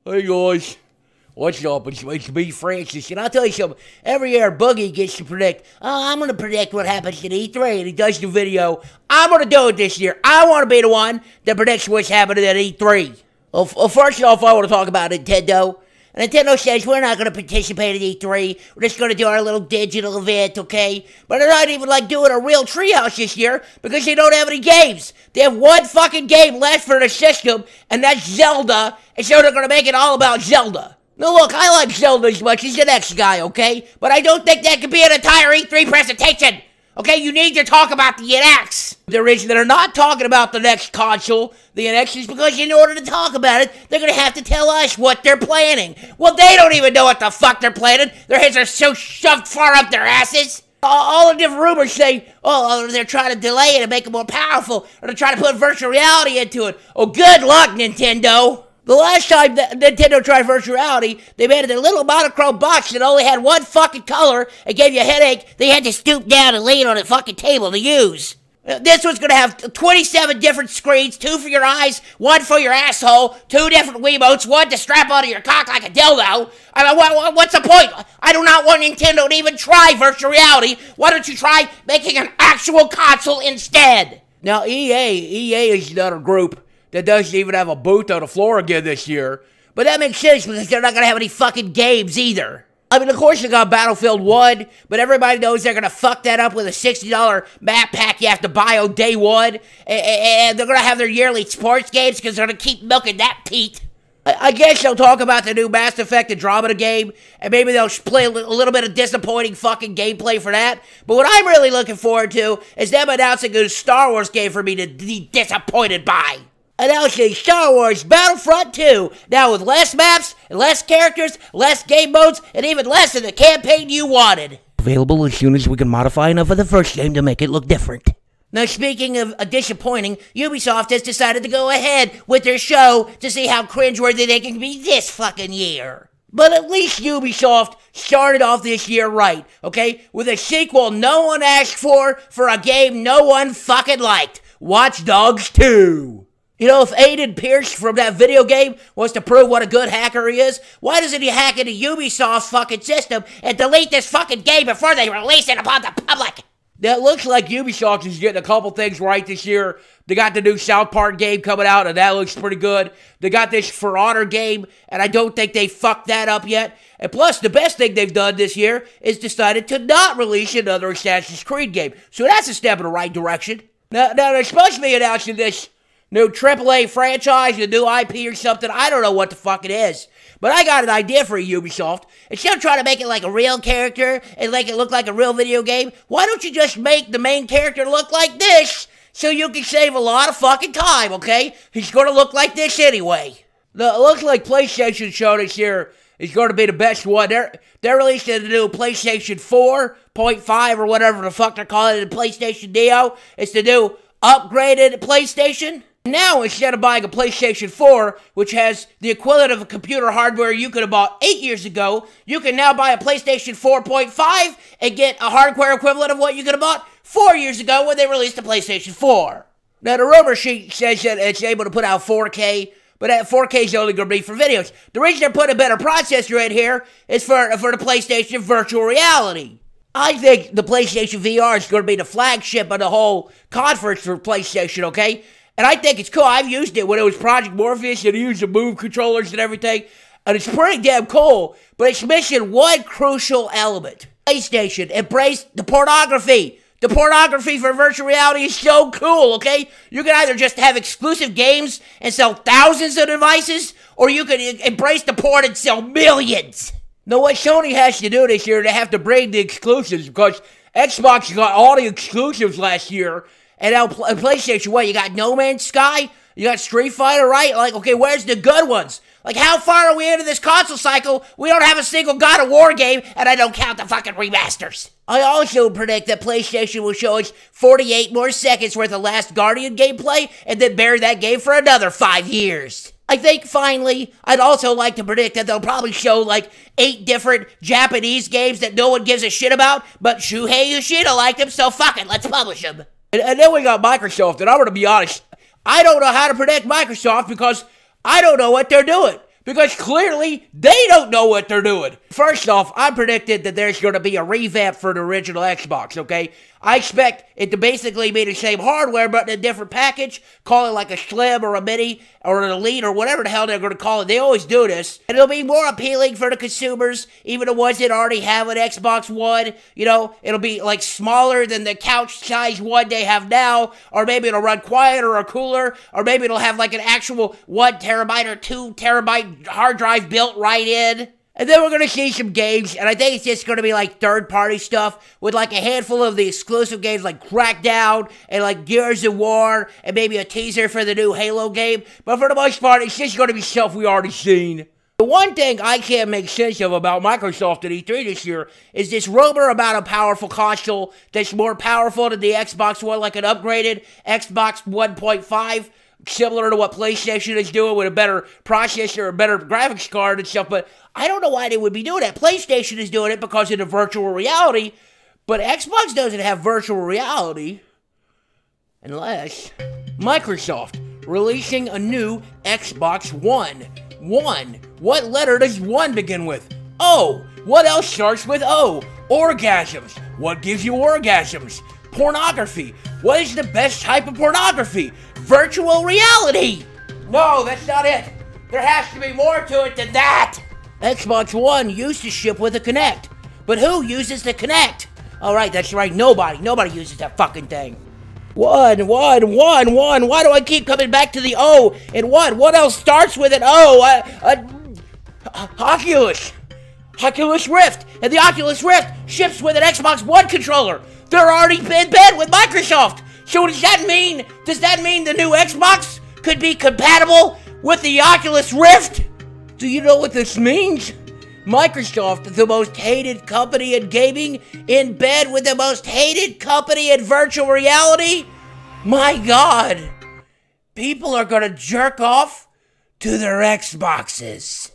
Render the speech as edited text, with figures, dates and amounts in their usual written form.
Hey guys, what's up? It's me, Francis, and I'll tell you something. Every year, Boogie gets to predict, I'm going to predict what happens at E3, and he does the video. I'm going to do it this year. I want to be the one that predicts what's happening at E3. Well, first off, I want to talk about Nintendo. Nintendo says we're not going to participate at E3. We're just going to do our little digital event, okay? But they're not even, doing a real treehouse this year because they don't have any games. They have one fucking game left for the system, and that's Zelda, and so they're going to make it all about Zelda. Now, look, I like Zelda as much as the next guy, okay? But I don't think that could be an entire E3 presentation. Okay, you need to talk about the NX. The reason they're not talking about the next console, the NX, is because in order to talk about it, they're going to have to tell us what they're planning. Well, they don't even know what the fuck they're planning. Their heads are so shoved far up their asses. All the different rumors say, they're trying to delay it and make it more powerful, or they're trying to put virtual reality into it. Oh, good luck, Nintendo. The last time that Nintendo tried virtual reality, they made it a little monochrome box that only had one fucking color and gave you a headache. They had to stoop down and lean on a fucking table to use. This one's going to have 27 different screens, 2 for your eyes, 1 for your asshole, 2 different Wiimotes, 1 to strap onto your cock like a dildo. I mean, what's the point? I do not want Nintendo to even try virtual reality. Why don't you try making an actual console instead? Now, EA is another group that doesn't even have a booth on the floor again this year. But that makes sense because they're not going to have any fucking games either. I mean, of course they got Battlefield 1, but everybody knows they're going to fuck that up with a $60 map pack you have to buy on day 1. And they're going to have their yearly sports games because they're going to keep milking that Pete. I guess they'll talk about the new Mass Effect Andromeda game, and maybe they'll play a little bit of disappointing fucking gameplay for that. But what I'm really looking forward to is them announcing a Star Wars game for me to be disappointed by. Announcing Star Wars Battlefront 2, now with less maps, and less characters, less game modes, and even less of the campaign you wanted. Available as soon as we can modify enough of the first game to make it look different. Now, speaking of disappointing, Ubisoft has decided to go ahead with their show to see how cringeworthy they can be this fucking year. But at least Ubisoft started off this year right, okay? With a sequel no one asked for a game no one fucking liked. Watch Dogs 2. You know, if Aiden Pierce from that video game wants to prove what a good hacker he is, why doesn't he hack into Ubisoft's fucking system and delete this fucking game before they release it upon the public? Now, it looks like Ubisoft is getting a couple things right this year. They got the new South Park game coming out, and that looks pretty good. They got this For Honor game, and I don't think they fucked that up yet. And plus, the best thing they've done this year is decided to not release another Assassin's Creed game. So that's a step in the right direction. Now they're supposed to be announcing this new AAA franchise, a new IP or something. I don't know what the fuck it is. But I got an idea for Ubisoft. Instead of trying to make it like a real character and make it look like a real video game, why don't you just make the main character look like this so you can save a lot of fucking time, okay? He's going to look like this anyway. Now, it looks like PlayStation show this year is going to be the best one. They're releasing the new PlayStation 4.5 or whatever the fuck they're calling it, the PlayStation Neo. It's the new upgraded PlayStation. Now, instead of buying a PlayStation 4, which has the equivalent of a computer hardware you could have bought 8 years ago, you can now buy a PlayStation 4.5 and get a hardware equivalent of what you could have bought 4 years ago when they released the PlayStation 4. Now, the rumor sheet says that it's able to put out 4K, but that 4K is only going to be for videos. The reason they're putting a better processor in here is for the PlayStation Virtual Reality. I think the PlayStation VR is going to be the flagship of the whole conference for PlayStation, okay? And I think it's cool. I've used it when it was Project Morpheus and I used the Move controllers and everything. And it's pretty damn cool. But it's missing one crucial element. PlayStation embraced the pornography. The pornography for virtual reality is so cool, okay? You can either just have exclusive games and sell thousands of devices, or you can embrace the porn and sell millions. Now, what Sony has to do this year, they have to bring the exclusives because Xbox got all the exclusives last year. And now PlayStation, what, you got No Man's Sky? You got Street Fighter, right? Like, okay, where's the good ones? Like, how far are we into this console cycle? We don't have a single God of War game, and I don't count the fucking remasters. I also predict that PlayStation will show us 48 more seconds worth of Last Guardian gameplay, and then bury that game for another 5 years. I think, finally, I'd also like to predict that they'll probably show, like, 8 different Japanese games that no one gives a shit about, but Shuhei Yoshida liked them, so fuck it, let's publish them. And then we got Microsoft, and I'm going to be honest, I don't know how to predict Microsoft because I don't know what they're doing. Because clearly, they don't know what they're doing. First off, I predicted that there's going to be a revamp for the original Xbox, okay? I expect it to basically be the same hardware, but in a different package. Call it like a Slim or a Mini or an Elite or whatever the hell they're going to call it. They always do this. And it'll be more appealing for the consumers, even the ones that already have an Xbox One. You know, it'll be like smaller than the couch-sized one they have now, or maybe it'll run quieter or cooler, or maybe it'll have like an actual 1 terabyte or 2 terabyte hard drive built right in. And then we're going to see some games, and I think it's just going to be like third-party stuff with like a handful of the exclusive games like Crackdown and like Gears of War and maybe a teaser for the new Halo game. But for the most part, it's just going to be stuff we already seen. The one thing I can't make sense of about Microsoft at E3 this year is this rumor about a powerful console that's more powerful than the Xbox One, like an upgraded Xbox 1.5. Similar to what PlayStation is doing with a better processor, a better graphics card and stuff, but I don't know why they would be doing that. PlayStation is doing it because of the virtual reality, but Xbox doesn't have virtual reality unless Microsoft releasing a new Xbox One. One. What letter does one begin with? O. What else starts with O? Orgasms. What gives you orgasms? Pornography. What is the best type of pornography? Virtual reality! No, that's not it. There has to be more to it than that. Xbox One used to ship with a Kinect. But who uses the Kinect? Alright, that's right, nobody. Nobody uses that fucking thing. One. Why do I keep coming back to the O and one? What else starts with an O? Oculus. Oculus Rift. And the Oculus Rift ships with an Xbox One controller. They're already in bed with Microsoft. So does that mean the new Xbox could be compatible with the Oculus Rift? Do you know what this means? Microsoft, the most hated company in gaming, in bed with the most hated company in virtual reality? My God, people are gonna jerk off to their Xboxes.